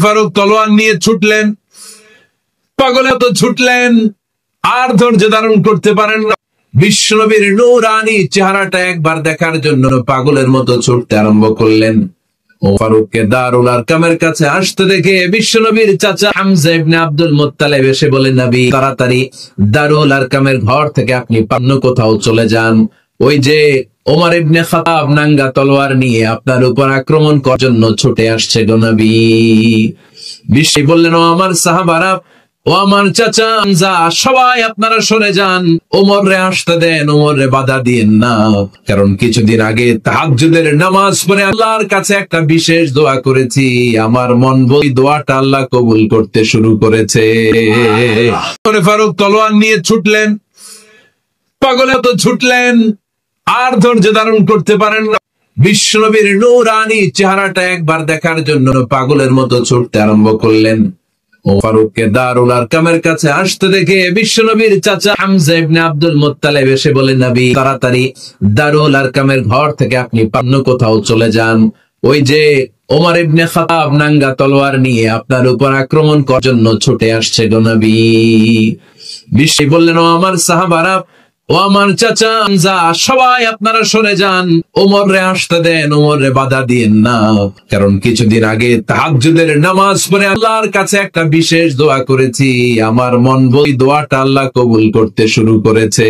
ফারুক তলোয়ার নিয়ে ছুটলেন, পাগলের মতো ছুটলেন, আর ধৈর্য ধারণ করতে পারেন না। বিশ্বনবীর নূরানী চেহারাটা একবার দেখার জন্য পাগলের মতো ছুটতে আরম্ভ করলেন। ফারুককে দারুল আরকামের কাছে আসতে দেখে বিশ্বনবীর চাচা হামজা ইবনে আব্দুল মুত্তালিব এসে বলেন, নবী তাড়াতাড়ি দারুল আরকামের ঘর থেকে আপনি অন্য কোথাও চলে যান। ওই যে ওমর ইবনে খাত্তাব নাঙ্গা তলোয়ার নিয়ে আপনার উপর আক্রমণ করার জন্য ছুটে আসছে গো নবী। বিশ্ব বললেন, ও আমার সাহাবারা, ও আমার চাচা হামজা, সবাই আপনারা সরে যান, ওমরে আসতে দেন, ওমরে বাধা দিয়েন না। কারণ কিছুদিন আগে তাহাজ্জুদের নামাজ পড়ে আল্লাহর কাছে একটা বিশেষ দোয়া করেছি, আমার মন বই দোয়াটা আল্লাহ কবুল করতে শুরু করেছে। ফারুক তলোয়ার নিয়ে ছুটলেন, পাগলের মতো ছুটলেন, আর ধৈর্য ধারণ করতে পারেন না। বিশ্বনবীর নূরানী চেহারাটা একবার দেখার জন্য পাগলের মতো ছুটতে আরম্ভ করলেন। ফারুককে দারুল আরকামের কাছে আসতে দেখে বিশ্বনবীর চাচা হামজা ইবনে আব্দুল মুত্তালিব এসে বলেন, নবী তাড়াতাড়ি দারুল আরকামের ঘর থেকে আপনি অন্য কোথাও চলে যান। ওই যে ওমর ইবনে খাত্তাব নাঙ্গা তলোয়ার নিয়ে আপনার উপর আক্রমণ করার জন্য ছুটে আসছে গো নবী। বিশ্ব বললেন, ও আমার সাহাবারা, ও আমার চাচা হামজা, সবাই আপনারা সরে যান, ওমরে আসতে দেন, ওমরে বাধা দিয়েন না। কারণ কিছুদিন আগে তাহাজ্জুদের নামাজ পড়ে আল্লাহর কাছে একটা বিশেষ দোয়া করেছি, আমার মন বই দোয়াটা আল্লাহ কবুল করতে শুরু করেছে।